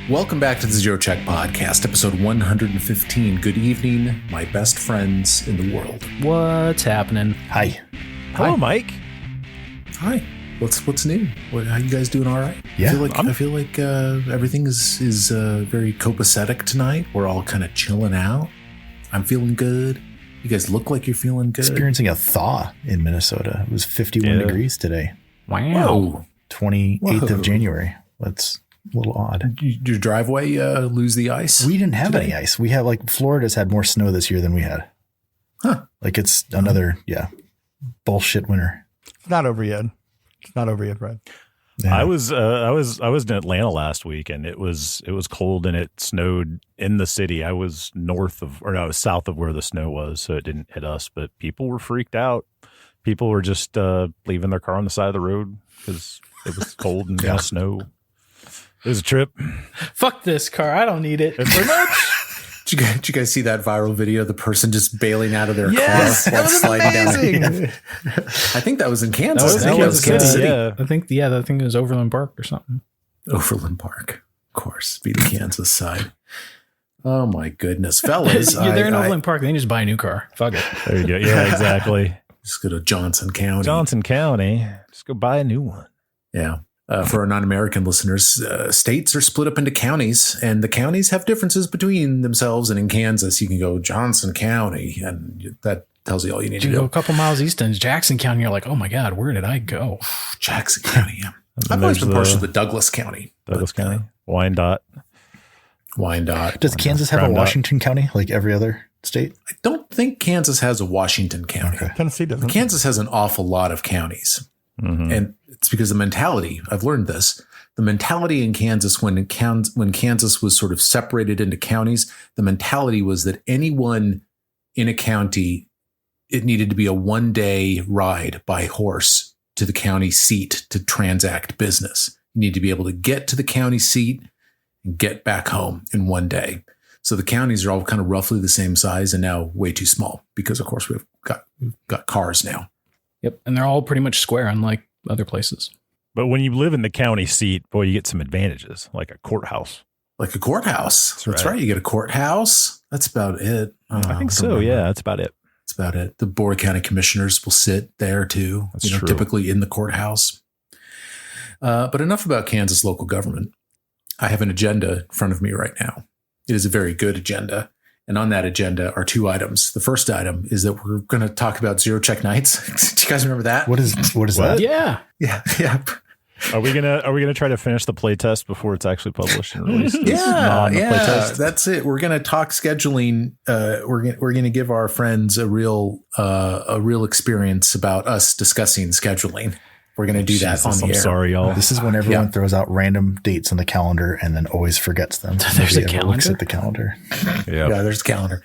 Welcome back to the Zero Check Podcast, episode 115. Good evening, my best friends in the world. What's happening? Hi. Hello, Mike. Hi. What's new? How you guys doing? All right? Yeah. I feel like everything is very copacetic tonight. We're all kind of chilling out. I'm feeling good. You guys look like you're feeling good. Experiencing a thaw in Minnesota. It was 51 degrees today. Wow. Whoa. 28th of January. That's a little odd. Did your driveway lose the ice? We didn't have any ice. We have Florida's had more snow this year than we had. Huh. It's another, bullshit winter. It's not over yet. It's not over yet, Brad. Yeah. I was in Atlanta last week, and it was cold, and it snowed in the city. I was I was south of where the snow was, so it didn't hit us. But people were freaked out. People were just leaving their car on the side of the road because it was cold and snow. It was a trip. Fuck this car. I don't need it. Pretty much. Did you guys see that viral video of the person just bailing out of their car while sliding down? I think that was in Kansas. That was Kansas City. Yeah. I think it was Overland Park or something. Overland Park, of course, be the Kansas side. Oh my goodness, fellas! They're in Overland Park. They can just buy a new car. Fuck it. There you go. Yeah, exactly. Just go to Johnson County. Just go buy a new one. Yeah. For our non-American listeners, states are split up into counties, and the counties have differences between themselves. And in Kansas, you can go Johnson County, and that tells you all you need to You know. go a couple miles east in Jackson County, you're like, oh my God, where did I go? Jackson County, yeah. I've always been partial to Douglas County. County? Wyandotte. Does Kansas have a Washington County like every other state? I don't think Kansas has a Washington County. Okay. Tennessee doesn't. Kansas has an awful lot of counties. Mm-hmm. And it's because the mentality, I've learned this, the mentality in Kansas when Kansas was sort of separated into counties, the mentality was that anyone in a county, it needed to be a one-day ride by horse to the county seat to transact business. You need to be able to get to the county seat and get back home in one day. So the counties are all kind of roughly the same size and now way too small because, of course, we've got cars now. Yep. And they're all pretty much square, unlike other places. But when you live in the county seat, boy, you get some advantages, like a courthouse. Like a courthouse. That's right. You get a courthouse. That's about it. I think so. Yeah, that's about it. That's about it. The Board of County Commissioners will sit there too. That's true. Typically in the courthouse. But enough about Kansas local government. I have an agenda in front of me right now. It is a very good agenda. And on that agenda are two items. The first item is that we're going to talk about Zero Check Nights. Do you guys remember that? What is that? Yeah. Yeah. Are we gonna try to finish the play test before it's actually published and released? Yeah. That's it. We're gonna talk scheduling. We're gonna give our friends a real experience about us discussing scheduling. We're gonna do that on the air. I'm sorry, y'all. This is when everyone throws out random dates on the calendar and then always forgets them. There's a calendar. Looks at the calendar. Yeah, there's a calendar.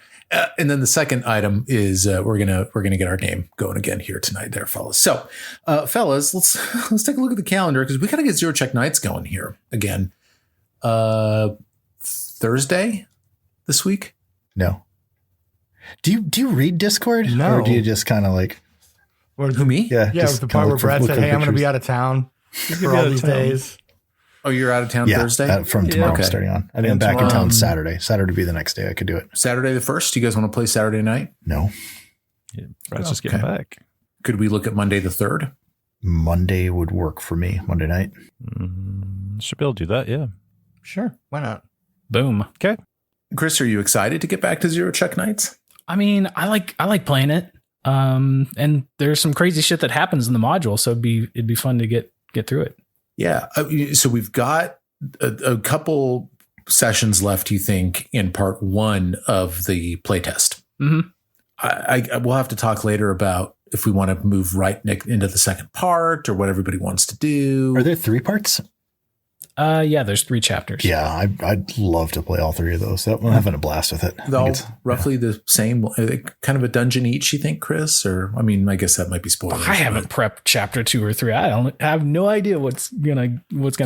And then the second item is we're gonna get our game going again here tonight, there, fellas. So, fellas, let's take a look at the calendar because we gotta get Zero Check Nights going here again. Thursday this week? No. Do you read Discord? No. Or do you just kind of like? Who, me? Yeah. Yeah, with the part where Brad said, "Hey, I'm going to be out of town for all these days." Oh, you're out of town Thursday? From tomorrow Okay. starting on. I think I'm back in town Saturday. Saturday would be the next day I could do it. Saturday the 1st? Do you guys want to play Saturday night? No. Yeah, Brad's just getting back. Could we look at Monday the 3rd? Monday would work for me. Monday night. Should be able to do that, yeah. Sure, why not? Boom. Okay. Chris, are you excited to get back to Zero Check Nights? I mean, I like playing it. And there's some crazy shit that happens in the module, so it'd be fun to get through it. Yeah. So we've got a couple sessions left, you think, in part 1 of the playtest. Mm-hmm. I will have to talk later about if we want to move right into the second part or what everybody wants to do. Are there 3 parts? Yeah, there's 3 chapters. Yeah, I'd love to play all 3 of those. I'm having a blast with it. They're all roughly the same, kind of a dungeon each, you think, Chris? Or, I mean, I guess that might be spoilers. I haven't prepped chapter 2 or 3. I have no idea what's gonna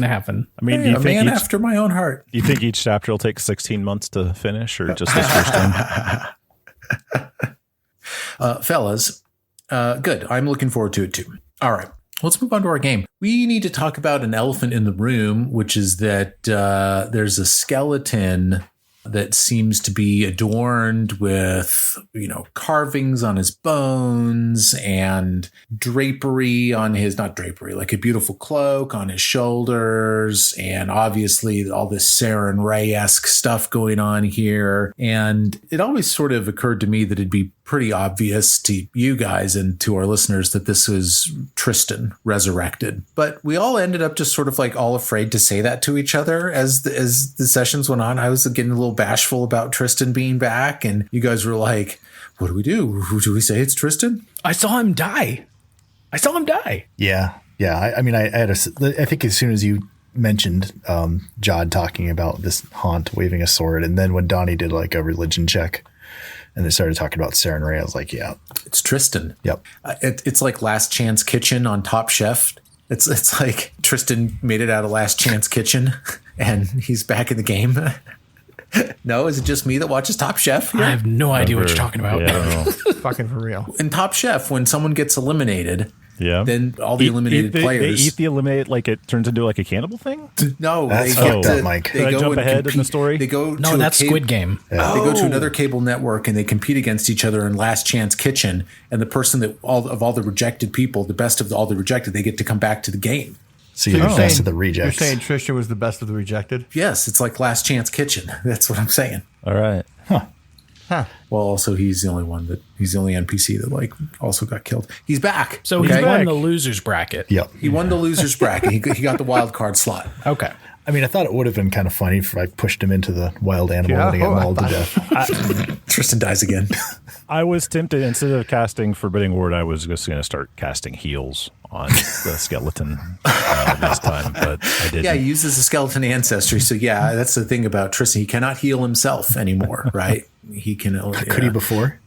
happen. I mean, Hey, do you a think man after my own heart. you think each chapter will take 16 months to finish, or just this first time? Fellas, good. I'm looking forward to it too. All right, let's move on to our game. We need to talk about an elephant in the room, which is that there's a skeleton that seems to be adorned with, carvings on his bones and drapery on his, not drapery, like a beautiful cloak on his shoulders. And obviously all this Saren Ray-esque stuff going on here. And it always sort of occurred to me that it'd be pretty obvious to you guys and to our listeners that this was Tristan resurrected. But we all ended up just sort of like all afraid to say that to each other as the sessions went on. I was getting a little bashful about Tristan being back, and you guys were like, what do we do? Who do we say it's Tristan? I saw him die. Yeah. I mean, I think as soon as you mentioned Jod talking about this haunt waving a sword, and then when Donnie did like a religion check and they started talking about Saren Ray, I was like, yeah, it's Tristan. Yep. It's like Last Chance Kitchen on Top Chef. It's like Tristan made it out of Last Chance Kitchen and he's back in the game. No, is it just me that watches Top Chef? I have no idea what you're talking about. Yeah, I don't know. Fucking for real. In Top Chef, when someone gets eliminated, yeah, then all the eliminated players they eat the eliminated, like it turns into like a cannibal thing. No, that's they fucked up, Mike. They go jump ahead in the story. They go No, to that's Squid Game. Yeah. They go to another cable network and they compete against each other in Last Chance Kitchen. And the person that all the rejected people, the best of all the rejected, they get to come back to the game. So you're the best of the rejects. You're saying Tristan was the best of the rejected? Yes, it's like Last Chance Kitchen. That's what I'm saying. All right. Huh. Well, also he's the only NPC that like also got killed. He's back. So he won the losers bracket. Yep. He won the losers bracket. He got the wild card slot. Okay. I mean, I thought it would have been kind of funny if I pushed him into the wild animal and he got mauled to death. Tristan dies again. I was tempted, instead of casting Forbidding Ward, I was just going to start casting heals on the skeleton this time, but I didn't. Yeah, he uses a skeleton ancestry. So yeah, that's the thing about Tristan. He cannot heal himself anymore, right? He can. Could he before?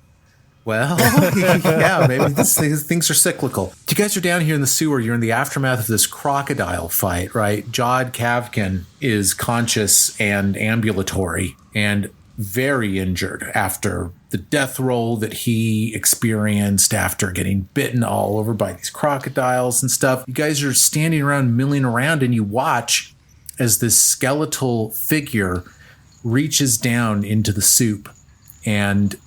Well, yeah, maybe things are cyclical. You guys are down here in the sewer. You're in the aftermath of this crocodile fight, right? Jod Kavkin is conscious and ambulatory and very injured after the death roll that he experienced after getting bitten all over by these crocodiles and stuff. You guys are standing around, milling around, and you watch as this skeletal figure reaches down into the soup and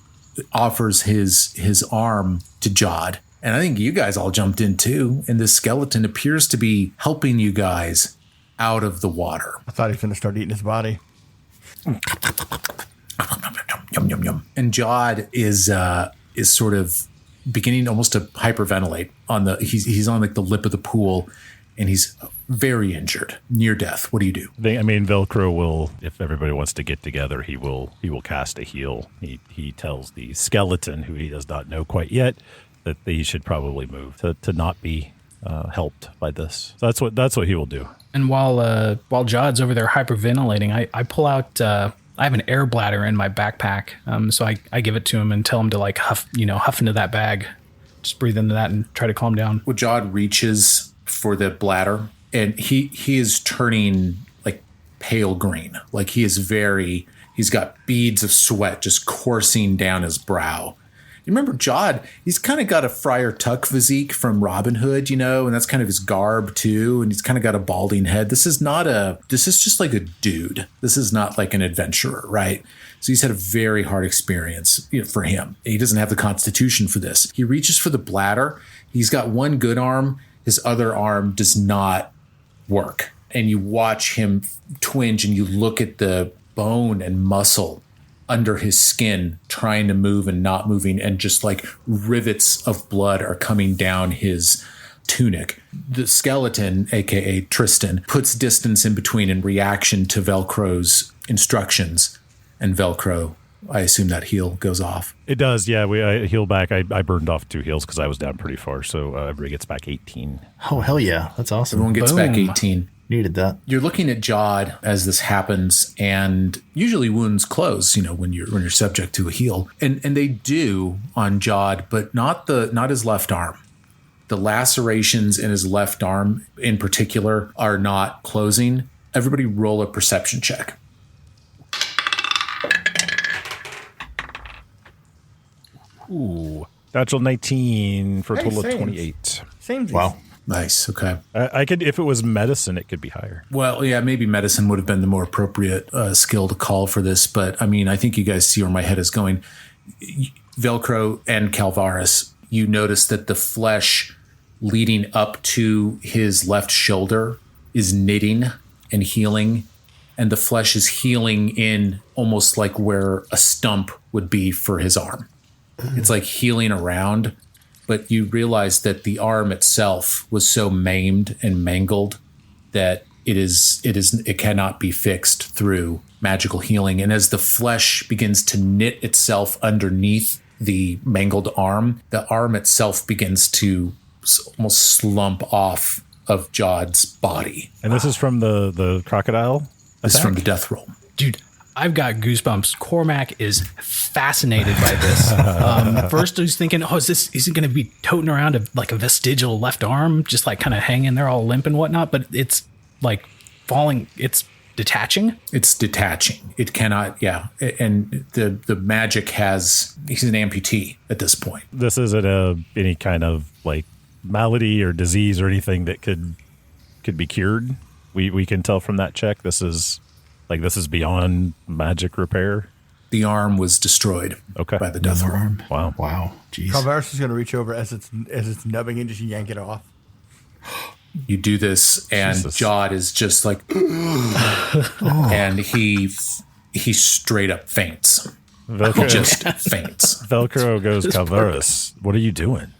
offers his arm to Jod. And I think you guys all jumped in too. And this skeleton appears to be helping you guys out of the water. I thought he was going to start eating his body. Yum, yum, yum. And Jod is sort of beginning almost to hyperventilate he's on like the lip of the pool and he's very injured, near death. What do you do? I mean, Velcro will, if everybody wants to get together, he will cast a heal. He tells the skeleton, who he does not know quite yet, that he should probably move to not be helped by this. So that's what he will do. And while Jod's over there hyperventilating, I pull out. I have an air bladder in my backpack, so I give it to him and tell him to like huff into that bag, just breathe into that and try to calm down. Well, Jod reaches for the bladder, and he is turning like pale green, like he's got beads of sweat just coursing down his brow. You remember Jod? He's kind of got a Friar Tuck physique from Robin Hood, and that's kind of his garb too. And he's kind of got a balding head. This is just like a dude. This is not like an adventurer, right? So he's had a very hard experience for him. He doesn't have the constitution for this. He reaches for the bladder. He's got one good arm. His other arm does not work. And you watch him twinge and you look at the bone and muscle under his skin trying to move and not moving, and just like rivets of blood are coming down his tunic. The skeleton, aka Tristan, puts distance in between in reaction to Velcro's instructions, and Velcro, I assume that heal goes off. It does, yeah. I heal back. I burned off 2 heals because I was down pretty far, so everybody gets back 18. Oh, hell yeah. That's awesome. Everyone gets back 18. Needed that. You're looking at Jod as this happens, and usually wounds close, when you're subject to a heal. And they do on Jod, but not his left arm. The lacerations in his left arm in particular are not closing. Everybody roll a perception check. Ooh. Natural 19 for a total of 28. Same. Wow. Nice. Okay. I could, if it was medicine, it could be higher. Well, yeah, maybe medicine would have been the more appropriate skill to call for this. But I mean, I think you guys see where my head is going. Velcro and Calvaris, you notice that the flesh leading up to his left shoulder is knitting and healing. And the flesh is healing in almost like where a stump would be for his arm. It's like healing around. But you realize that the arm itself was so maimed and mangled that it cannot be fixed through magical healing. And as the flesh begins to knit itself underneath the mangled arm, the arm itself begins to almost slump off of Jod's body. And this is from the crocodile? This is from the death roll. Dude, I've got goosebumps. Cormac is fascinated by this. First, I was thinking, is he going to be toting around a vestigial left arm, just like kind of hanging there all limp and whatnot? But it's like falling. It's detaching. It's detaching. It cannot. Yeah. And the magic he's an amputee at this point. This isn't any kind of like malady or disease or anything that could be cured. We can tell from that check. This is beyond magic repair. The arm was destroyed by the death arm. Wow. Jeez. Calvaris is going to reach over as it's nubbing and just yank it off. You do this, and Jesus. Jod is just like, and he straight up faints. Velcro He just faints. Velcro goes, Calvaris, what are you doing?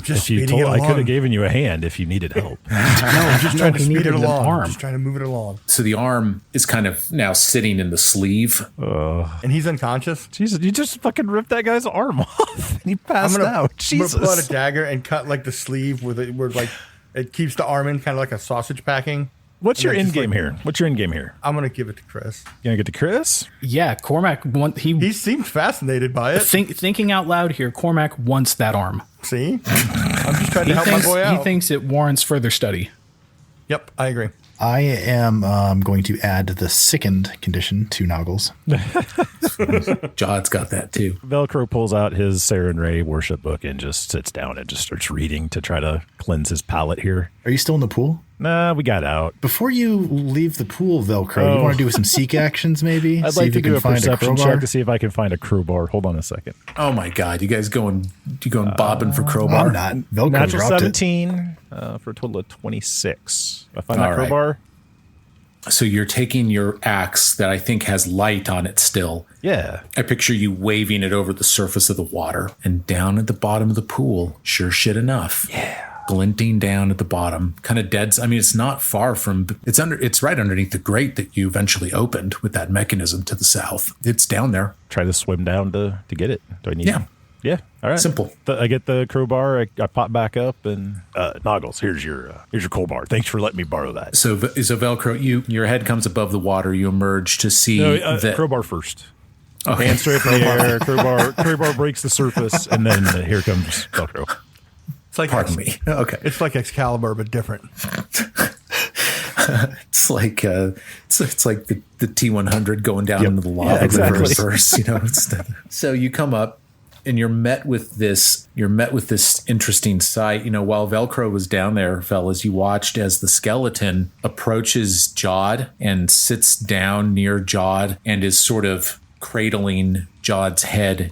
Just I could have given you a hand if you needed help. No, I'm just trying to speed it along. Arm. Just trying to move it along. So the arm is kind of now sitting in the sleeve. And he's unconscious. Jesus, you just fucking ripped that guy's arm off and he passed out. Jesus. I'm going to pull out a dagger and cut like the sleeve where like it keeps the arm in kind of like a sausage packing. What's your end game here? What's your end game here? I'm going to give it to Chris. You going to get to Chris? Yeah, Cormac, he seemed fascinated by it. Thinking out loud here, Cormac wants that arm. See? I'm just trying to help my boy out. He thinks it warrants further study. Yep, I agree. I am going to add the sickened condition to Noggles. Jod's got that too. Velcro pulls out his Saren Ray worship book and just sits down and just starts reading to try to cleanse his palate here. Are you still in the pool? Nah, we got out. Before you leave the pool, Velcro, you want to do some seek actions maybe? I'd like to do a perception check to see if I can find a crowbar. Hold on a second. Oh my God, you guys going bobbing for crowbar? I'm not. Velcro Natural dropped 17 for a total of 26. If I find that All right. crowbar. So you're taking your axe that I think has light on it still. Yeah. I picture you waving it over the surface of the water, and down at the bottom of the pool, sure shit enough. Yeah. Glinting down at the bottom, kind of dead. I mean, it's not far from, it's right underneath the grate that you eventually opened with that mechanism to the south. It's down there. Try to swim down to get it. Do I need Yeah. it? Yeah. All right. Simple. I get the crowbar. I pop back up and Noggles, here's your crowbar. Thanks for letting me borrow that. So Velcro, your head comes above the water. You emerge to see that crowbar first. Okay. Hand straight in the air. Crowbar breaks the surface, and then here comes Velcro. It's like Pardon me. Okay. It's like Excalibur, but different. It's like it's like the T100 going down into the lava exactly. reverse. So you come up. And you're met with this interesting sight. While Velcro was down there, fellas, you watched as the skeleton approaches Jod and sits down near Jod and is sort of cradling Jod's head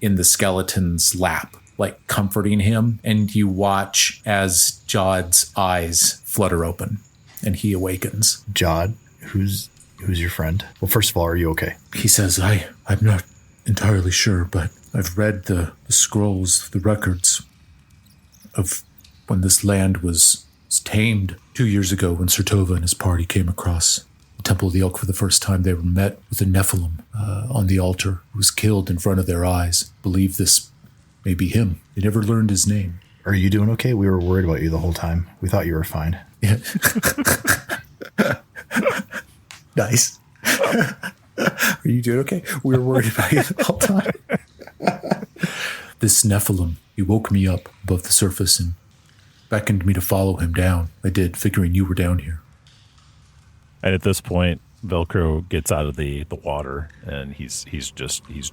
in the skeleton's lap, like comforting him. And you watch as Jod's eyes flutter open and he awakens. Jod, who's your friend? Well, first of all, are you okay? He says, I'm not entirely sure, but I've read the scrolls, the records of when this land was tamed 2 years ago when Sertova and his party came across the Temple of the Elk for the first time. They were met with a Nephilim on the altar who was killed in front of their eyes. Believe this may be him. They never learned his name. Are you doing okay? We were worried about you the whole time. We thought you were fine. Yeah. Nice. Are you doing okay? We were worried about you the whole time. This Nephilim, he woke me up above the surface and beckoned me to follow him down. I did, figuring you were down here. And at this point, Velcro gets out of the water, and he's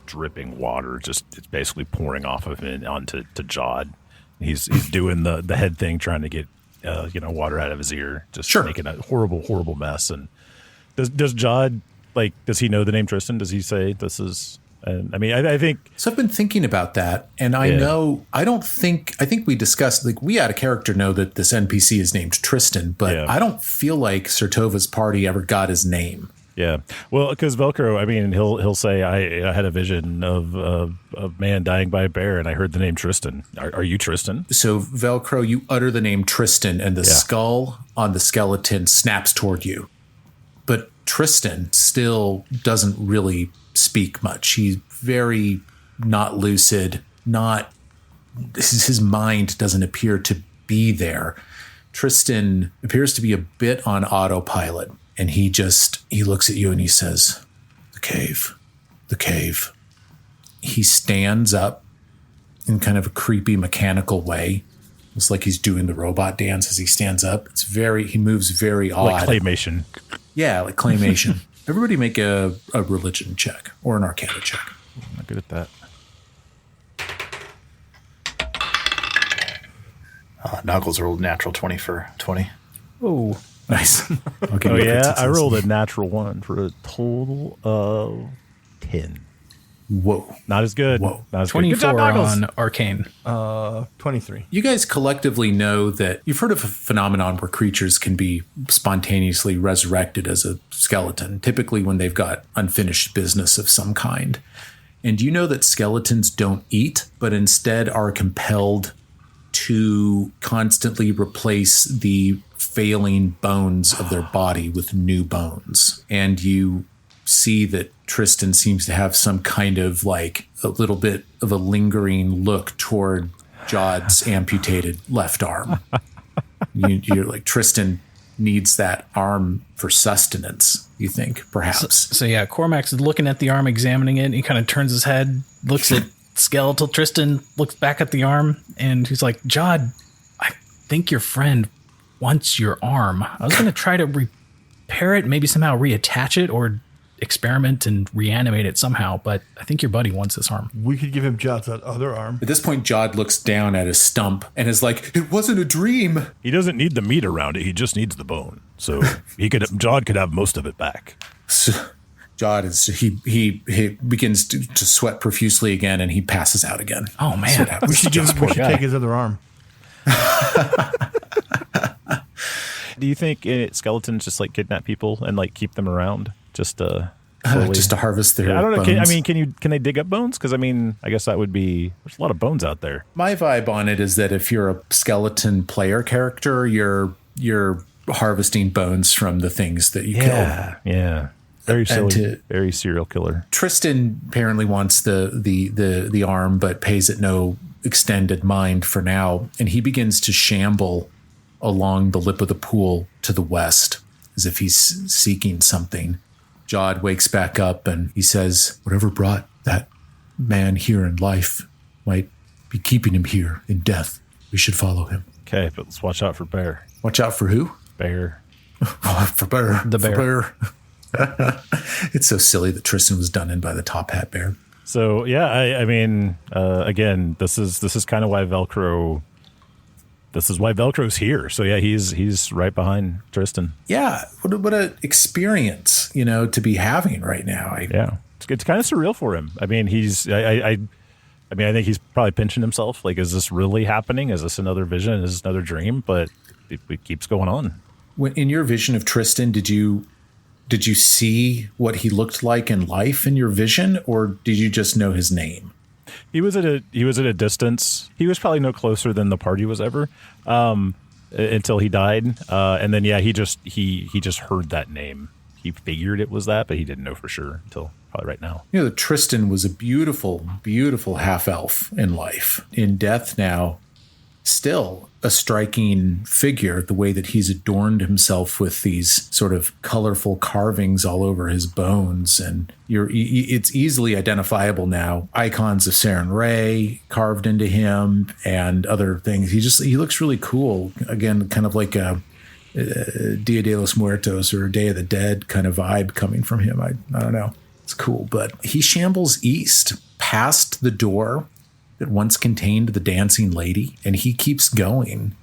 dripping water. Just it's basically pouring off of him onto Jod. He's doing the head thing, trying to get water out of his ear, just making a horrible mess. And does Jod, like, does he know the name Tristan? Does he say this is? And I mean, I think so. I've been thinking about that, and I think we discussed, like, we had a character know that this NPC is named Tristan, but I don't feel like Sertova's party ever got his name. Yeah, well, because Velcro, I mean, he'll say, I had a vision of a man dying by a bear, and I heard the name Tristan. Are you Tristan? So Velcro, you utter the name Tristan, and the skull on the skeleton snaps toward you, but Tristan still doesn't really speak much. He's very not lucid, his mind doesn't appear to be there. Tristan appears to be a bit on autopilot, and he looks at you and he says, the cave. He stands up in kind of a creepy mechanical way. It's like he's doing the robot dance as he stands up. He moves very odd. Like claymation. Yeah, like claymation. Everybody make a religion check or an arcana check. I'm not good at that. Knuckles rolled natural 20 for 20. Oh, nice. I rolled a natural 1 for a total of 10. Whoa. Not as good. Whoa. Not as 24 good. Good job, on Arcane. 23. You guys collectively know that you've heard of a phenomenon where creatures can be spontaneously resurrected as a skeleton, typically when they've got unfinished business of some kind. And you know that skeletons don't eat, but instead are compelled to constantly replace the failing bones of their body with new bones. And you see that Tristan seems to have some kind of, like, a little bit of a lingering look toward Jod's amputated left arm. You're like, Tristan needs that arm for sustenance, you think, perhaps. So yeah, Cormac's looking at the arm, examining it. He kind of turns his head, looks at skeletal Tristan, looks back at the arm, and he's like, Jod, I think your friend wants your arm. I was going to try to repair it, maybe somehow reattach it or experiment and reanimate it somehow, but I think your buddy wants this arm. We could give him Jod's other arm. At this point, Jod looks down at his stump and is like, it wasn't a dream. He doesn't need the meat around it. He just needs the bone. So Jod could have most of it back. So Jod he begins to sweat profusely again, and he passes out again. Oh man, we should take his other arm. Do you think skeletons just like kidnap people and like keep them around just to harvest their I don't know. bones? Can they dig up bones? Because I guess that would be, there's a lot of bones out there. My vibe on it is that if you're a skeleton player character, you're harvesting bones from the things that you killed. Yeah. Very silly, very serial killer. Tristan apparently wants the arm, but pays it no extended mind for now, and he begins to shamble along the lip of the pool to the west, as if he's seeking something. Jod wakes back up and he says, whatever brought that man here in life might be keeping him here in death. We should follow him. Okay, but let's watch out for bear. Watch out for who? Bear. Oh, for bear. The bear. For bear. It's so silly that Tristan was done in by the top hat bear. So yeah, I mean, again, this is kind of why Velcro. This is why Velcro's here. So yeah, he's right behind Tristan. Yeah, what an experience, to be having right now. It's kind of surreal for him. I mean, I think he's probably pinching himself. Like, is this really happening? Is this another vision? Is this another dream? But it keeps going on. In your vision of Tristan, did you see what he looked like in life in your vision, or did you just know his name? He was at a distance. He was probably no closer than the party was ever, until he died. And then he just heard that name. He figured it was that, but he didn't know for sure until probably right now. Tristan was a beautiful, beautiful half elf in life. In death now, still a striking figure, the way that he's adorned himself with these sort of colorful carvings all over his bones. And it's easily identifiable now. Icons of Saren Ray carved into him and other things. He looks really cool. Again, kind of like a Dia de los Muertos or Day of the Dead kind of vibe coming from him. I don't know. It's cool. But he shambles east past the door that once contained the dancing lady, and he keeps going.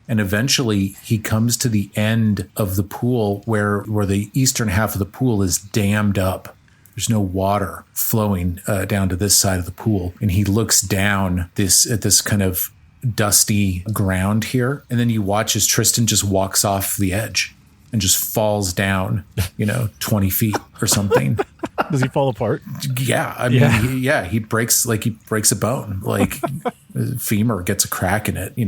And eventually he comes to the end of the pool where the eastern half of the pool is dammed up. There's no water flowing down to this side of the pool. And he looks down at this kind of dusty ground here. And then you watch as Tristan just walks off the edge and just falls down, 20 feet or something. Does he fall apart? Yeah. I mean, he breaks a bone, like femur gets a crack in it. He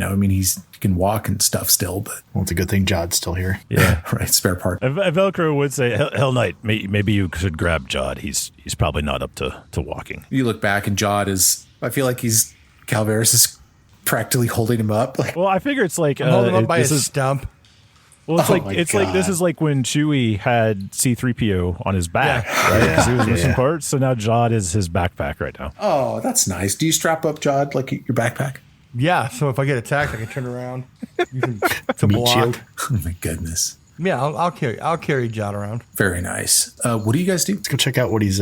can walk and stuff still, but. Well, it's a good thing Jod's still here. Yeah. Right. Spare part. Velcro would say, Hell Knight, maybe you should grab Jod. He's probably not up to walking. You look back and Jod I feel like Calvaris is practically holding him up. Well, I figure it's like. Holding him up by a stump. Well, it's like this is like when Chewie had C-3PO on his back, right? Because he was missing parts. So now Jod is his backpack right now. Oh, that's nice. Do you strap up Jod like your backpack? Yeah. So if I get attacked, I can turn around. It's a Meat block. shield. Oh my goodness. Yeah, I'll carry Jod around. Very nice. What do you guys do? Let's go check out what he's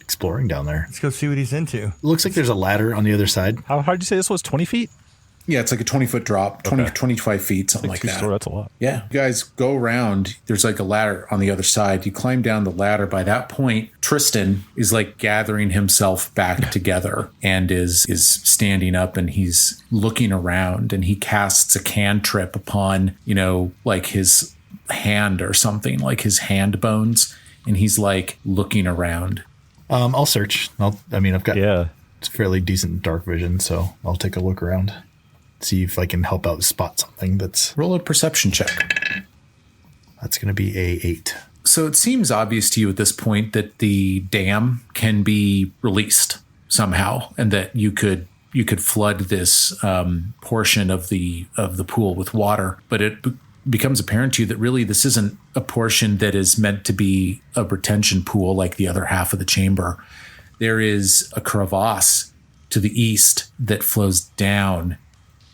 exploring down there. Let's go see what he's into. It looks like there's a ladder on the other side. How hard did you say this was? 20 feet? Yeah, it's like a 20-foot drop, 25 feet, something like that. That's a lot. Yeah. You guys go around. There's like a ladder on the other side. You climb down the ladder. By that point, Tristan is like gathering himself back together and is standing up, and he's looking around, and he casts a cantrip upon, like his hand or something, like his hand bones. And he's like looking around. I'll search. I've got It's fairly decent dark vision, so I'll take a look around. See if I can help out spot something Roll a perception check. That's going to be a 8. So it seems obvious to you at this point that the dam can be released somehow, and that you could flood this portion of the pool with water. But it becomes apparent to you that really this isn't a portion that is meant to be a retention pool like the other half of the chamber. There is a crevasse to the east that flows down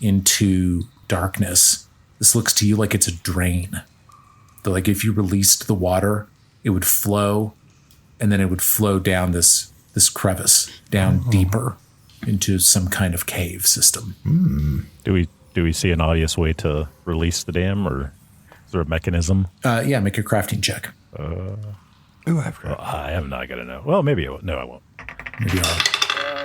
into darkness. This looks to you like it's a drain. Like if you released the water, it would flow, and then it would flow down this crevice down deeper into some kind of cave system. Do we see an obvious way to release the dam, or is there a mechanism? Yeah, make a crafting check. Ooh, I've got. I am not gonna know. Well, maybe I won't. No, I won't. Maybe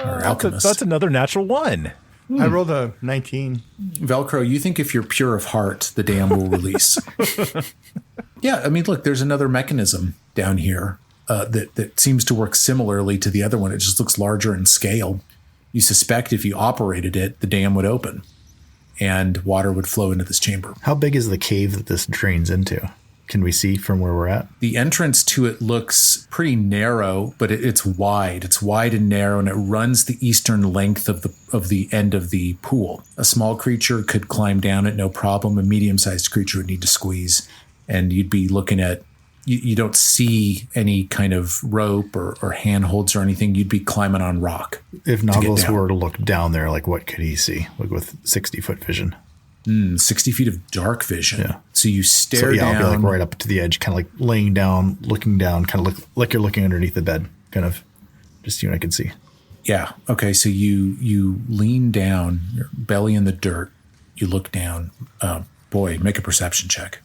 our alchemist. That's another natural one. I rolled a 19. Velcro, you think if you're pure of heart, the dam will release. Yeah, I mean, look, there's another mechanism down here that seems to work similarly to the other one. It just looks larger in scale. You suspect if you operated it, the dam would open and water would flow into this chamber. How big is the cave that this drains into? Can we see from where we're at? The entrance to it looks pretty narrow, but it's wide. It's wide and narrow, and it runs the eastern length of the end of the pool. A small creature could climb down it, no problem. A medium-sized creature would need to squeeze, and you'd be looking at. You don't see any kind of rope or handholds or anything. You'd be climbing on rock. If Noggles were to look down there, like what could he see? Like with 60-foot vision. 60 feet of dark vision. Yeah. So you stare down. I'll be like right up to the edge, kind of like laying down, looking down, kind of like you're looking underneath the bed, kind of just you and I can see. Yeah. Okay. So you lean down, your belly in the dirt. You look down. Boy, make a perception check.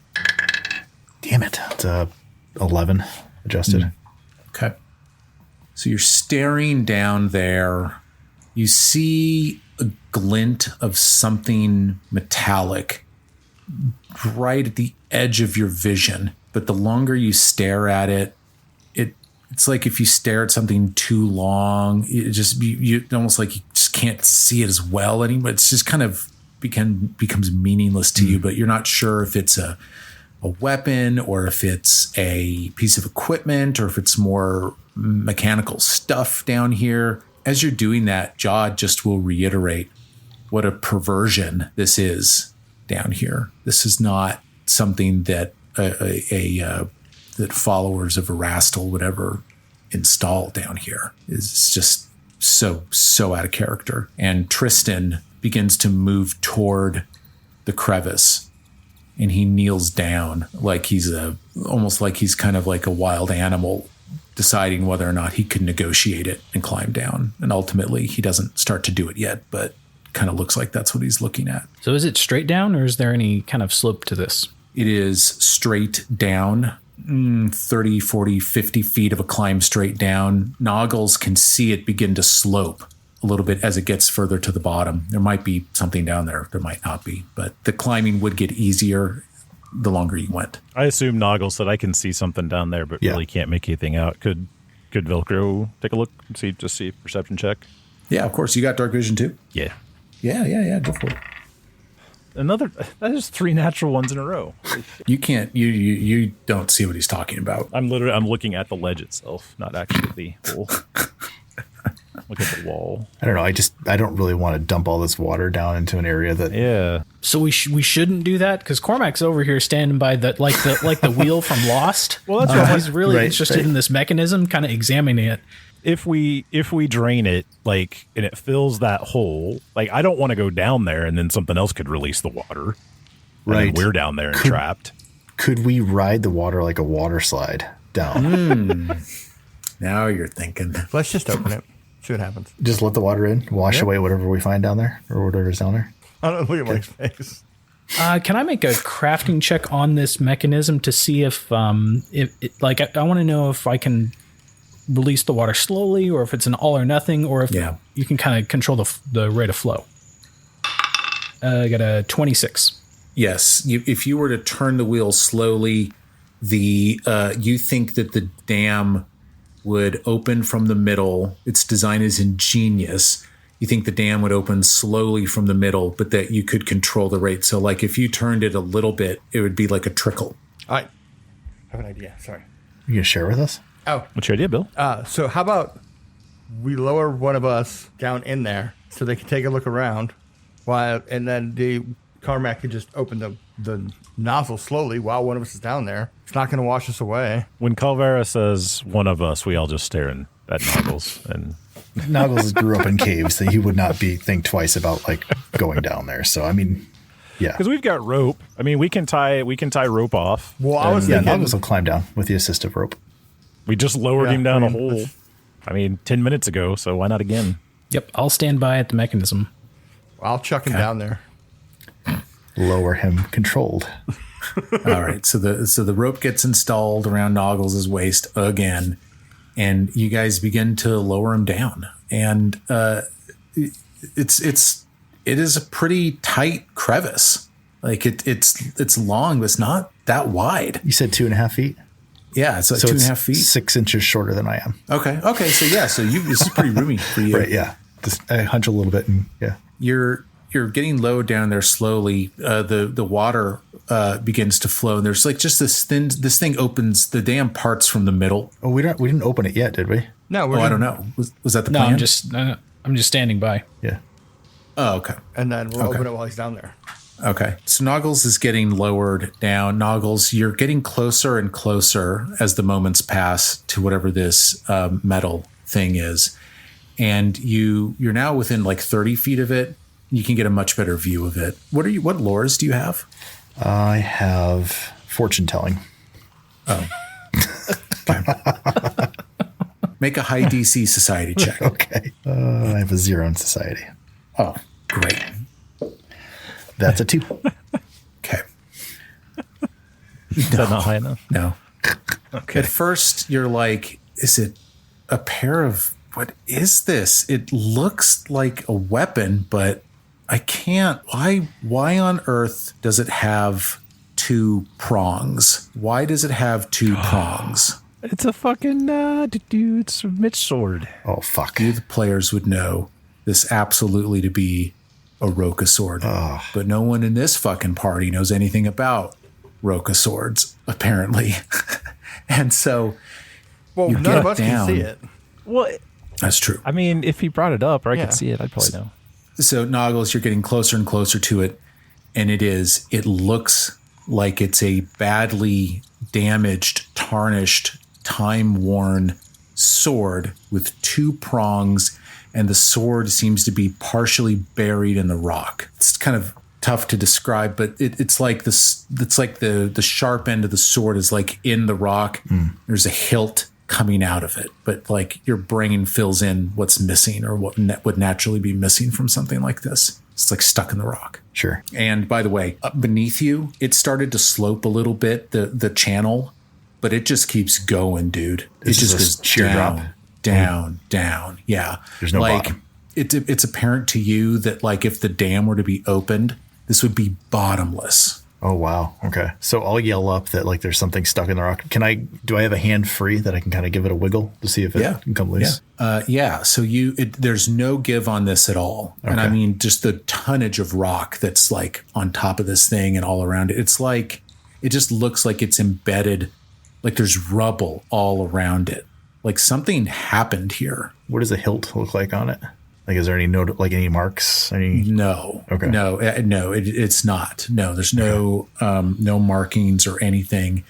Damn it. It's 11 adjusted. Okay. So you're staring down there. You see a glint of something metallic right at the edge of your vision. But the longer you stare at it, it's like if you stare at something too long, it just you almost like you just can't see it as well anymore. It's just kind of becomes meaningless to you, but you're not sure if it's a weapon or if it's a piece of equipment or if it's more mechanical stuff down here. As you're doing that, Jod just will reiterate what a perversion this is down here. This is not something that that followers of Erastil would ever install down here. It's just so out of character. And Tristan begins to move toward the crevice, and he kneels down like he's almost like he's kind of like a wild animal deciding whether or not he could negotiate it and climb down. And ultimately, he doesn't start to do it yet, but kind of looks like that's what he's looking at. So is it straight down, or is there any kind of slope to this? It is straight down, 30, 40, 50 feet of a climb straight down. Noggles can see it begin to slope a little bit as it gets further to the bottom. There might be something down there. There might not be, but the climbing would get easier the longer you went. I assume Noggle said I can see something down there, but really can't make anything out. Could Velcro take a look and see a perception check? Yeah, of course. You got dark vision too? Yeah. Yeah. Go for it. That is 3 natural ones in a row. You can't. You don't see what he's talking about. I'm looking at the ledge itself, not actually the hole. Look at the wall. I don't know. I don't really want to dump all this water down into an area that. Yeah. So we shouldn't do that, because Cormac's over here standing by the wheel from Lost. Well, that's right. He's really interested in this mechanism, kind of examining it. If we drain it, like, and it fills that hole, like, I don't want to go down there and then something else could release the water. Right. And we're down there and trapped. Could we ride the water like a water slide down? Now you're thinking. Let's just open it. See what happens. Just let the water in, wash away whatever we find down there or whatever's down there. I don't know. Look at my face. Can I make a crafting check on this mechanism to see if I want to know if I can release the water slowly, or if it's an all or nothing, or if you can kind of control the rate of flow. I got a 26. Yes, if you were to turn the wheel slowly, you think that the dam would open from the middle. Its design is ingenious. You think the dam would open slowly from the middle, but that you could control the rate. So, like, if you turned it a little bit, it would be like a trickle. I have an idea. Sorry. You gonna share with us? Oh, What's your idea, Bill? so how about we lower one of us down in there so they can take a look around, and then the Carmack could just open the nozzle slowly while one of us is down there. It's not going to wash us away. When Calvera says one of us, we all just stare at Noggles. And Noggles grew up in caves, so he would not think twice about like going down there. So I mean, yeah, because we've got rope. I mean, we can tie rope off. Well, I was yeah, thinking, Noggles will climb down with the assistive rope. We just lowered him down a hole. 10 minutes ago, so why not again? Yep, I'll stand by at the mechanism. I'll chuck him down there. Lower him controlled. All right, so the rope gets installed around Noggles' waist again, and you guys begin to lower him down. And it is a pretty tight crevice. Like it's long, but it's not that wide. You said 2.5 feet. Yeah, it's like So 2.5 feet. 6 inches shorter than I am. Okay. So this is pretty roomy for you. Right. Yeah. Just I hunch a little bit and yeah. You're getting low down there slowly. The water begins to flow, and there's like just this thing opens. The dam parts from the middle. Oh, we didn't open it yet, did we? No, I don't know. Was that the plan? I'm just standing by. Yeah. Oh, okay. And then we'll open it while he's down there. Okay. So Noggles is getting lowered down. Noggles, you're getting closer and closer as the moments pass to whatever this metal thing is, and you're now within like 30 feet of it. You can get a much better view of it. What lures do you have? I have fortune telling. Oh. Okay. Make a high DC society check. Okay. I have a 0 in society. Oh, great. That's a 2. Okay. Is that not high enough? No. Okay. At first, you're like, is it a pair of, what is this? It looks like a weapon, but I can't. Why on earth does it have 2 prongs? Why does it have 2 prongs? It's a fucking it's a Mitch sword. Oh, fuck. You, the players, would know this absolutely to be a Roka sword. But no one in this fucking party knows anything about Roka swords, apparently. And so you none get of us down. can see it. Well, That's true. I mean, if he brought it up or I Yeah. could see it, I'd probably know. So Noggles, you're getting closer and closer to it, and it looks like it's a badly damaged, tarnished, time-worn sword with 2 prongs, and the sword seems to be partially buried in the rock. It's kind of tough to describe, but it's like this. It's like the sharp end of the sword is like in the rock. There's a hilt coming out of it, but like your brain fills in what's missing or what would naturally be missing from something like this. It's like stuck in the rock. Sure. And by the way, up beneath you, it started to slope a little bit, the channel, but it just keeps going, dude. This it just is a goes sheer down, drop. down. Yeah. There's no bottom. It's apparent to you that like if the dam were to be opened, this would be bottomless. Oh, wow. Okay. So I'll yell up that like there's something stuck in the rock. Do I have a hand free that I can kind of give it a wiggle to see if it can come loose? Yeah. So there's no give on this at all. Okay. And I mean, just the tonnage of rock that's like on top of this thing and all around it. It's like, it just looks like it's embedded, like there's rubble all around it. Like something happened here. What does a hilt look like on it? Like, is there any any marks? No. Okay. No, it's not. No, there's no markings or anything.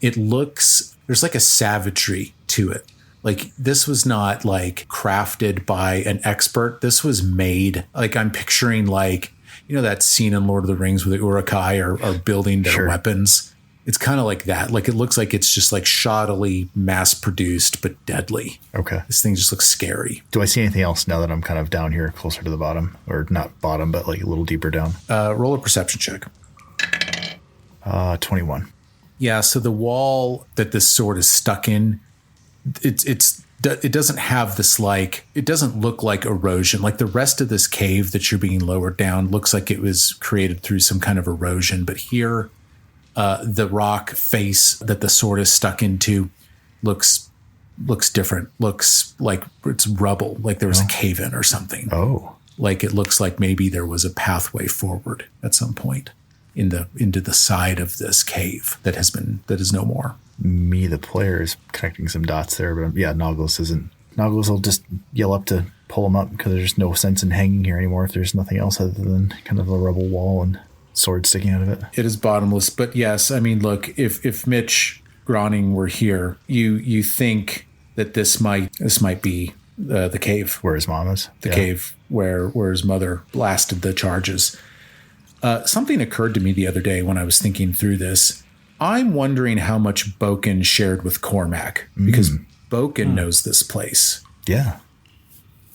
It looks, there's like a savagery to it. Like this was not like crafted by an expert. This was made, like I'm picturing like, that scene in Lord of the Rings where the Uruk-hai are building their weapons. It's kind of like that. Like it looks like it's just like shoddily mass produced, but deadly. Okay. This thing just looks scary. Do I see anything else now that I'm kind of down here closer to the bottom, or not bottom, but like a little deeper down? Roll a perception check. 21. Yeah. So the wall that this sword is stuck in, it doesn't have this like, it doesn't look like erosion. Like the rest of this cave that you're being lowered down looks like it was created through some kind of erosion. But here, the rock face that the sword is stuck into looks different. Looks like it's rubble, like there was a cave in or something. Oh, like it looks like maybe there was a pathway forward at some point into the side of this cave that is no more. Me, the player, is connecting some dots there, but yeah, Nautilus isn't. Nautilus will just yell up to pull him up because there's no sense in hanging here anymore if there's nothing else other than kind of a rubble wall and sword sticking out of it. It is bottomless, but yes, I mean, look, if Mitch Groening were here, you think that this might be the cave where his mom is, the cave where his mother blasted the charges. Something occurred to me the other day when I was thinking through this. I'm wondering how much Boken shared with Cormac because Boken knows this place. Yeah.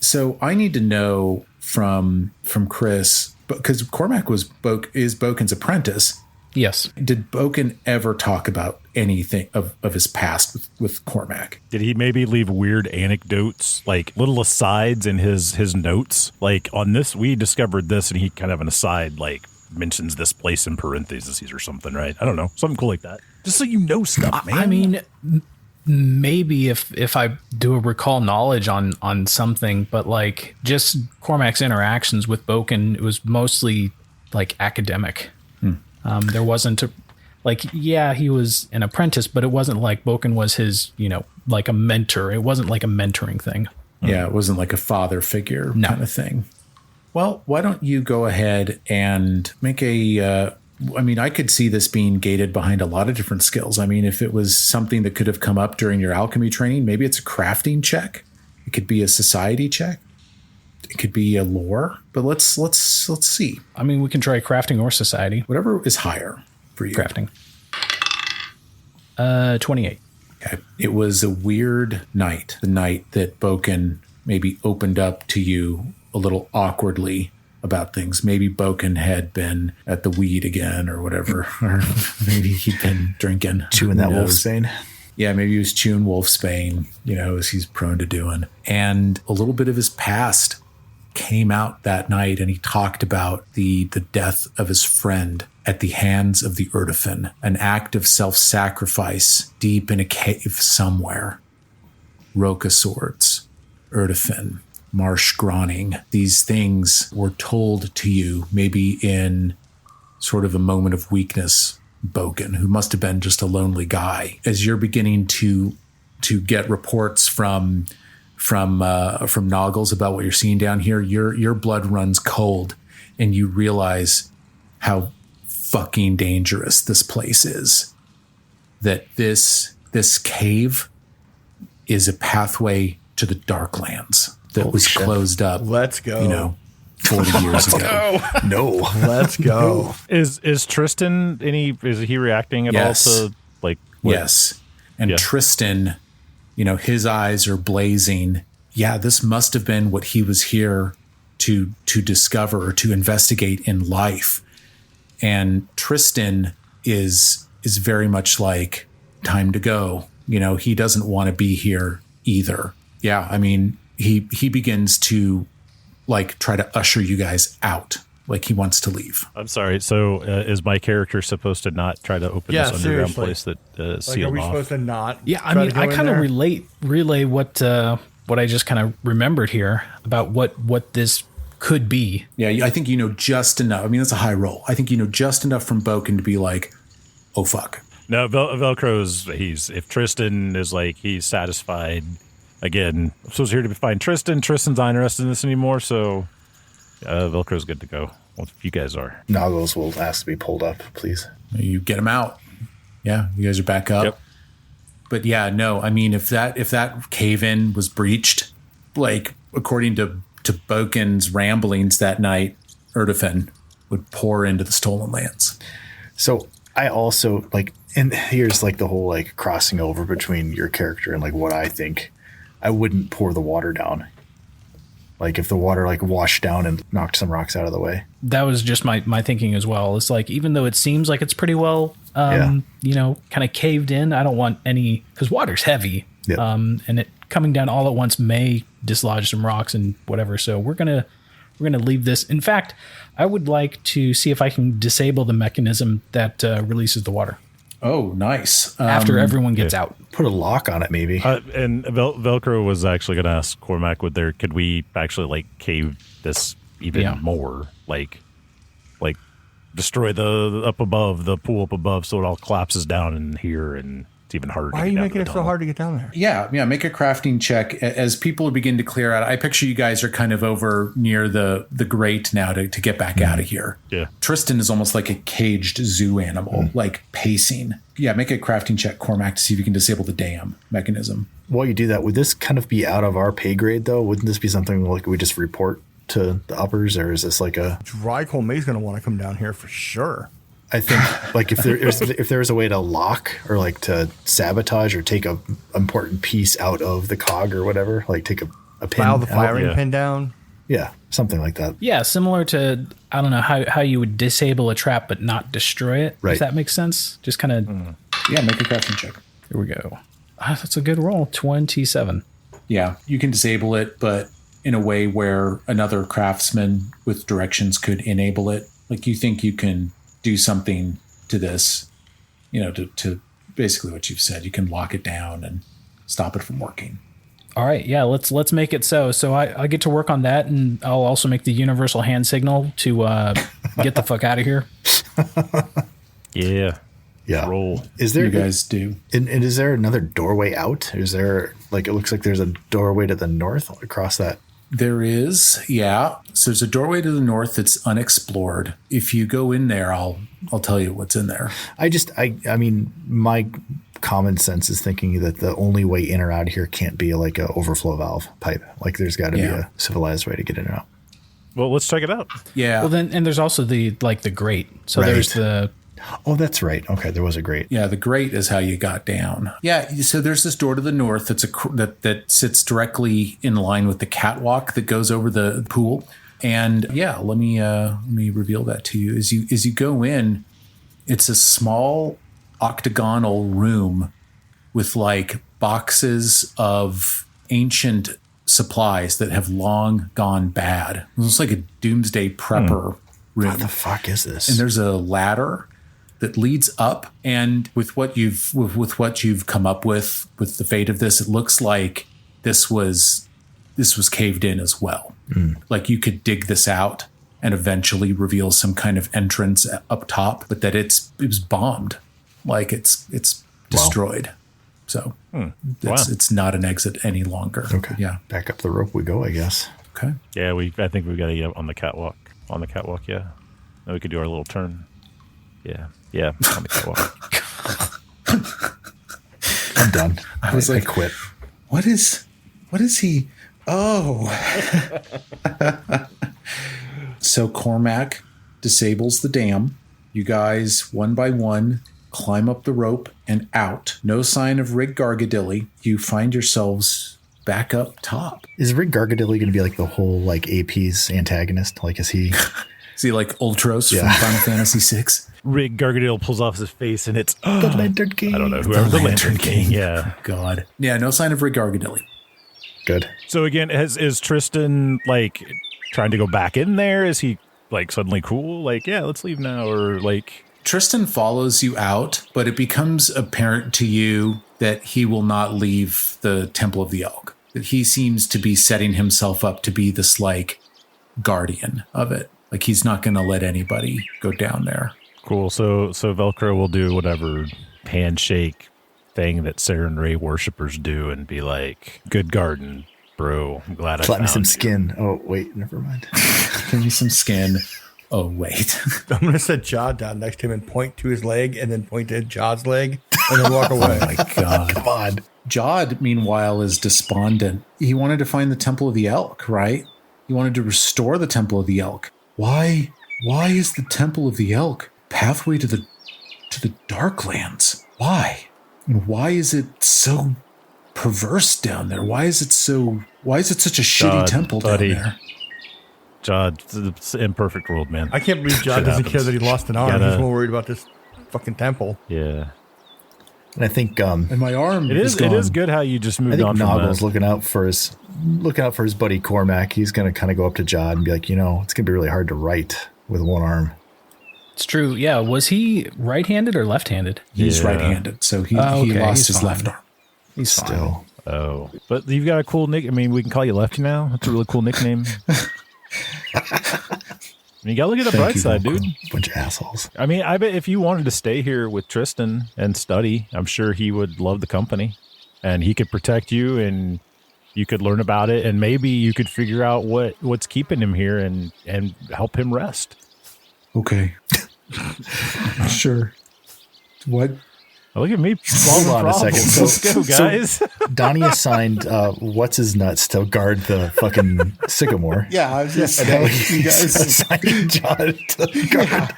So I need to know from Chris, because Cormac is Boken's apprentice. Yes. Did Boken ever talk about anything of his past with Cormac? Did he maybe leave weird anecdotes, like little asides in his notes? Like on this, we discovered this, and he kind of an aside, like mentions this place in parentheses or something, right? I don't know. Something cool like that. Just so you know stuff, man. I mean, maybe if I do a recall knowledge on something, but like just Cormac's interactions with Boken, it was mostly like academic. There wasn't he was an apprentice, but it wasn't like Boken was his, like a mentor. It wasn't like a mentoring thing. Yeah, it wasn't like a father figure kind of thing. Well, why don't you go ahead and make I could see this being gated behind a lot of different skills. I mean, if it was something that could have come up during your alchemy training, maybe it's a crafting check. It could be a society check. It could be a lore, but let's see. I mean, we can try crafting or society. Whatever is higher for you. Crafting. 28. Okay. It was a weird night. The night that Boken maybe opened up to you a little awkwardly about things. Maybe Boken had been at the weed again or whatever, or maybe he'd been drinking. Chewing that wolfsbane. Yeah, maybe he was chewing wolfsbane, as he's prone to doing. And a little bit of his past came out that night, and he talked about the death of his friend at the hands of the Erdefin, an act of self-sacrifice deep in a cave somewhere. Roka swords, Erdefin, Marsh Groening. These things were told to you maybe in sort of a moment of weakness, Boken, who must have been just a lonely guy. As you're beginning to get reports from Noggles about what you're seeing down here, your blood runs cold, and you realize how fucking dangerous this place is. That this cave is a pathway to the Darklands that was closed up. Let's go. 40 years ago. No. Let's go. Is Tristan is he reacting at all to like Yes. And Tristan his eyes are blazing. Yeah, this must have been what he was here to discover or to investigate in life. And Tristan is very much like, time to go. He doesn't want to be here either. Yeah, I mean, he begins to like try to usher you guys out. Like he wants to leave. I'm sorry. So is my character supposed to not try to open this underground place that sealed Are we off? supposed to not? Yeah, I mean, I kind of relay what I just kind of remembered here about what this could be. Yeah, I think just enough. I mean, that's a high roll. I think just enough from Boken to be like, oh fuck. No, Velcro's. If Tristan is like he's satisfied. Again, I'm supposed to here to find Tristan. Tristan's not interested in this anymore, so Velcro's good to go. Well, if you guys are. Noggles will ask to be pulled up, please. You get him out. Yeah, you guys are back up. Yep. But yeah, no, I mean, if that cave-in was breached, like according to Boken's ramblings that night, Erdefin would pour into the stolen lands. So I also and here's like the whole like crossing over between your character and like what I think. I wouldn't pour the water down. Like if the water like washed down and knocked some rocks out of the way. That was just my thinking as well. It's like, even though it seems like it's pretty well, kind of caved in, I don't want any, because water's heavy. Yep. And it coming down all at once may dislodge some rocks and whatever. So we're gonna leave this. In fact, I would like to see if I can disable the mechanism that releases the water. Oh, nice. After everyone gets out. Put a lock on it, maybe. And Velcro was actually going to ask Cormac, could we actually like cave this even more? Like destroy the up above, the pool up above, so it all collapses down in here, and it's even harder. Why are you making it so hard to get down there? Yeah. Make a crafting check as people begin to clear out. I picture you guys are kind of over near the grate now to get back out of here. Yeah. Tristan is almost like a caged zoo animal, like pacing. Yeah, make a crafting check, Cormac, to see if you can disable the dam mechanism. While you do that, would this kind of be out of our pay grade, though? Wouldn't this be something like we just report to the uppers, or is this like a... Drycoal May's going to want to come down here for sure. I think like if there was a way to lock or like to sabotage or take a important piece out of the cog or whatever, like take a pin File the out. firing pin down. Yeah, something like that. Yeah, similar to, I don't know, how you would disable a trap but not destroy it. Right. If that makes sense. Just kind of... Yeah, make a crafting check. Here we go. That's a good roll. 27. Yeah, you can disable it, but in a way where another craftsman with directions could enable it. Like you think you can do something to this, to basically what you've said. You can lock it down and stop it from working. All right, yeah, let's make it so. So I get to work on that, and I'll also make the universal hand signal to get the fuck out of here. Yeah. Yeah. Roll. Is there, You guys do. and is there another doorway out? Is there it looks like there's a doorway to the north across that? There is, yeah. So there's a doorway to the north that's unexplored. If you go in there, I'll tell you what's in there. I mean, my common sense is thinking that the only way in or out of here can't be like a overflow valve pipe. Like there's got to be a civilized way to get in and out. Well, let's check it out. Yeah. Well, then, and there's also the grate. So Right. there's the... Oh, that's right. Okay, there was a grate. Yeah, the grate is how you got down. Yeah, so there's this door to the north that sits directly in line with the catwalk that goes over the pool. And yeah, let me reveal that to you. As you go in, it's a small octagonal room with like boxes of ancient supplies that have long gone bad. It's like a doomsday prepper room. What the fuck is this? And there's a ladder that leads up, and with what you've come up with the fate of this, it looks like this was caved in as well. Like you could dig this out and eventually reveal some kind of entrance up top, but that it was bombed, like it's destroyed. So it's not an exit any longer. Okay. Yeah. Back up the rope we go, I guess. Okay. Yeah, I think we've got to get up on the catwalk. On the catwalk, yeah. Then we could do our little turn. Yeah, on the catwalk. I'm done. I was like, I quit. What is he? Oh. So Cormac disables the dam. You guys, one by one, climb up the rope and out. No sign of Rig Gargadilly. You find yourselves back up top. Is Rig Gargadilly going to be like the whole like AP's antagonist? Like, is he? Is he like Ultros from Final Fantasy VI? Rig Gargadil pulls off his face and it's The Lantern King. I don't know, whoever the Lantern King. Yeah. God. Yeah, no sign of Rig Gargadilly. Good. So again, is Tristan like trying to go back in there? Is he like suddenly cool? Like, yeah, let's leave now, or like Tristan follows you out, but it becomes apparent to you that he will not leave the Temple of the Elk. That he seems to be setting himself up to be this like guardian of it. Like he's not going to let anybody go down there. cool. So Velcro will do whatever handshake thing that Saren Ray worshippers do and be like, "Good garden, bro. I'm glad I Slap me found some you." skin. Oh, wait, never mind. Give me some skin. Oh, wait. I'm going to set Jod down next to him and point to his leg and then point to Jod's leg and then walk away. Oh, my God. Come on. Jod, meanwhile, is despondent. He wanted to find the Temple of the Elk, right? He wanted to restore the Temple of the Elk. Why is the Temple of the Elk pathway to the Darklands? Why? And why is it so perverse down there? Why is it such a shitty Jod, temple buddy. down there? Jod, it's an imperfect world, man. I can't believe Jod Shit doesn't care happens. that he lost an arm. Gotta- He's more worried about this fucking temple. Yeah. And I think And my arm It is good how you just I moved think on from Noggle's that. looking out for his buddy Cormac. He's going to kind of go up to Jod and be like, it's going to be really hard to write with one arm. It's true. Yeah. Was he right-handed or left-handed? He's Yeah. right-handed, so he Oh, okay, lost he's his fine. left arm. He's fine. Still. Oh, but you've got a cool nick. I mean, we can call you Lefty now. That's a really cool nickname. You gotta look at the bright you, side, Velcro. dude. Bunch of assholes. I mean, I bet if you wanted to stay here with Tristan and study, I'm sure he would love the company, and he could protect you, and you could learn about it, and maybe you could figure out what's keeping him here and help him rest. Okay. Sure. What? Oh, look at me solving Hold on a problems. second. Let's go, guys. Donnie assigned what's his nuts to guard the fucking sycamore. Yeah, I was just And now saying, you he's guys. assigning Jod to guard.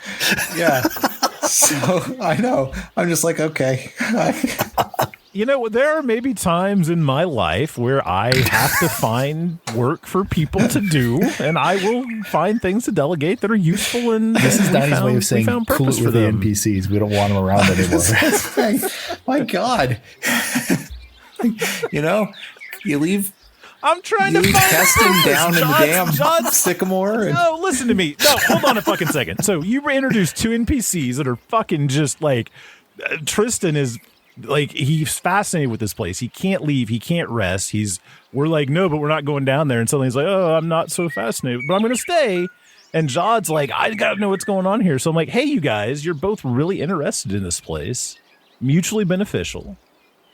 Yeah. So I know. I'm just like, okay. You know, there are maybe times in my life where I have to find work for people to do, and I will find things to delegate that are useful. And This is Donnie's way of saying found cool purpose it for with the them. NPCs. We don't want them around anymore. My God. You leave I'm trying to find testing purpose. down in the damn John's sycamore. And No, listen to me. No, hold on a fucking second. So you introduced two NPCs that are fucking just like Tristan is like, he's fascinated with this place. He can't leave. He can't rest. We're like, no, but we're not going down there. And suddenly he's like, oh, I'm not so fascinated, but I'm going to stay. And Jod's like, I got to know what's going on here. So I'm like, hey, you guys, you're both really interested in this place. Mutually beneficial.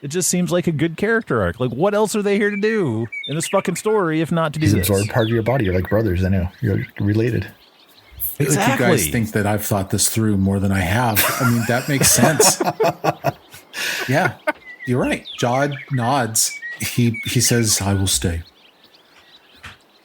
It just seems like a good character arc. Like, what else are they here to do in this fucking story if not to do He's this? absorbed part of your body. You're like brothers. I know. You're related. like you guys Exactly. think that I've thought this through more than I have. I mean, that makes sense. Yeah, you're right. Jod nods. He says, I will stay.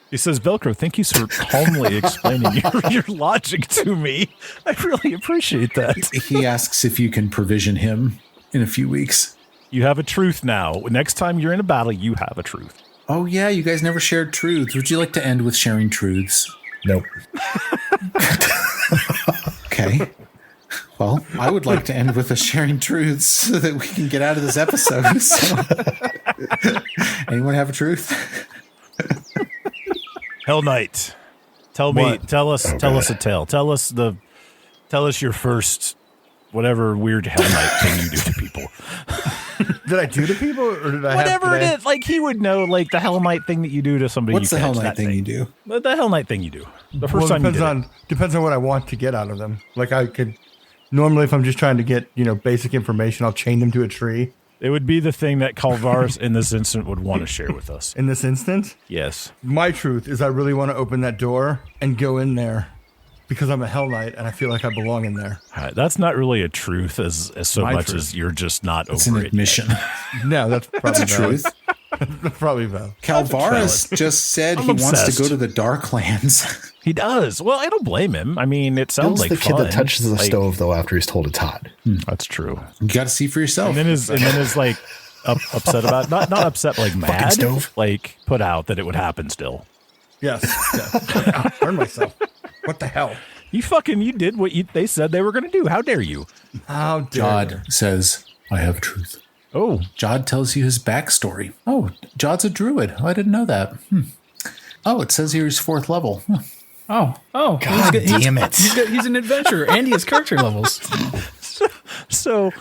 He says, Velcro, thank you for calmly explaining your logic to me. I really appreciate that. He asks if you can provision him in a few weeks. You have a truth now. Next time you're in a battle, you have a truth. Oh, yeah, you guys never shared truths. Would you like to end with sharing truths? Nope. Okay. Well, I would like to end with a sharing truths so that we can get out of this episode. So. Anyone have a truth? Hell Knight, tell us a tale. Tell us your first, whatever weird Hell Knight thing you do to people. Did I do to people or did I Whatever have, it is, like he would know, like the Hell Knight thing that you do to somebody. What's you the Hell catch, Knight that thing you do? The Hell Knight thing you do. The first Well, time you did it. depends on what I want to get out of them. Like I could normally, if I'm just trying to get basic information, I'll chain them to a tree. It would be the thing that Calvaris in this instant would want to share with us. In this instance, Yes. my truth is I really want to open that door and go in there because I'm a Hell Knight and I feel like I belong in there. That's not really a truth as so My much truth. as you're just not It's over an it. admission. No, that's probably That's a truth. Probably Val. Calvaris just said he wants obsessed. to go to the Darklands. He does. Well, I don't blame him. I mean, it sounds Bill's like the kid fun. that touches the Like, stove, though, after he's told it's hot. That's true. You got to see for yourself. And then is like upset about not upset, like mad, stove. like put out that it would happen still. Yes. I burned myself. What the hell? You did what they said they were going to do. How dare you? How dare you? Jod says, I have truth. Oh, Jod tells you his backstory. Oh, Jod's a druid. Oh, I didn't know that. Oh, it says here he's 4th level. Oh, God damn it. He's an adventurer, and he has character levels. so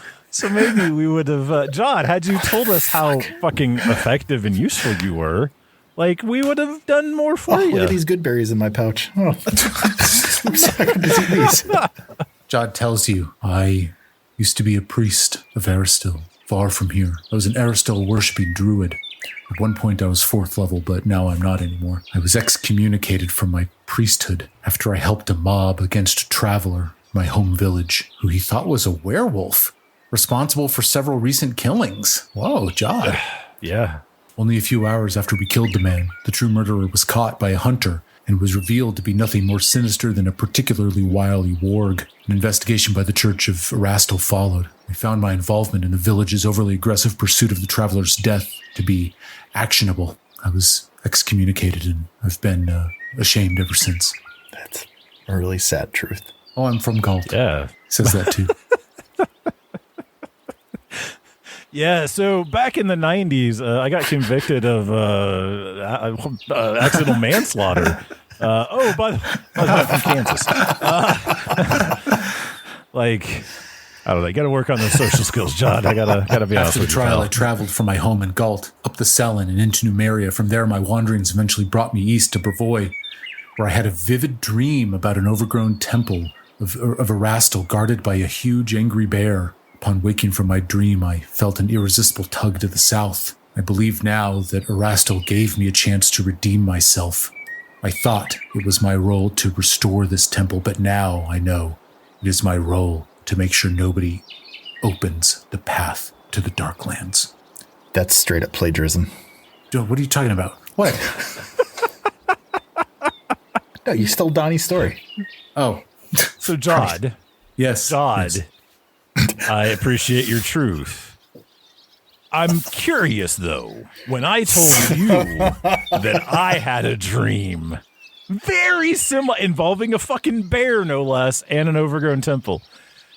maybe we would have, John, had you told us how fucking effective and useful you were, like we would have done more for you. Look at these good berries in my pouch. Oh. I'm sorry, I can see these. Jod tells you, I used to be a priest of Aristil, far from here. I was an Aristil worshipping druid. At one point I was 4th level, but now I'm not anymore. I was excommunicated from my priesthood after I helped a mob against a traveler in my home village, who he thought was a werewolf, responsible for several recent killings. Whoa, Jod. Yeah. Only a few hours after we killed the man, the true murderer was caught by a hunter and was revealed to be nothing more sinister than a particularly wily warg. An investigation by the Church of Erastil followed. We found my involvement in the village's overly aggressive pursuit of the traveler's death to be actionable. I was excommunicated, and I've been ashamed ever since. That's a really sad truth. Oh, I'm from Galt. Yeah. Says that too. Yeah, so back in the 90s, I got convicted of accidental manslaughter. By the way, I'm from Kansas. I don't know. You got to work on those social skills, John. I gotta be honest After the with you. trial, I pal. traveled from my home in Galt, up the Selen and into Numeria. From there, my wanderings eventually brought me east to Brevoy, where I had a vivid dream about an overgrown temple of Erastil guarded by a huge angry bear. Upon waking from my dream, I felt an irresistible tug to the south. I believe now that Erastil gave me a chance to redeem myself. I thought it was my role to restore this temple, but now I know it is my role to make sure nobody opens the path to the Darklands. That's straight up plagiarism. Joe, what are you talking about? What? No, you stole Donnie's story. Oh, So, Jod, yes. Jod, Yes. I appreciate your truth. I'm curious, though, when I told you that I had a dream very similar involving a fucking bear, no less, and an overgrown temple.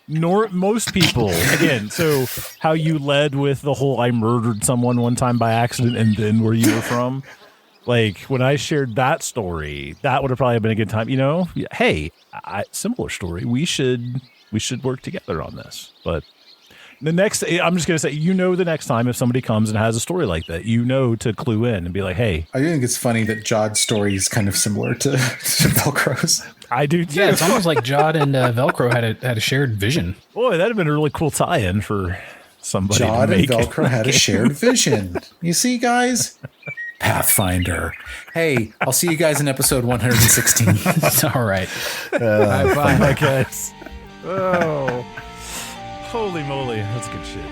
Most people, again, so how you led with the whole I murdered someone one time by accident and then where you were from. Like, when I shared that story, that would have probably been a good time. You know, hey, similar story. We should work together on this. But the next, I'm just going to say, the next time if somebody comes and has a story like that, to clue in and be like, hey. I think it's funny that Jod's story is kind of similar to Velcro's. I do too. Yeah, it's almost like Jod and Velcro had a shared vision. Boy, that'd have been a really cool tie-in for somebody Jod to and make. Velcro had a shared vision. You see, guys? Pathfinder. Hey, I'll see you guys in episode 116. All right. Bye, guys. Oh, holy moly. That's good shit.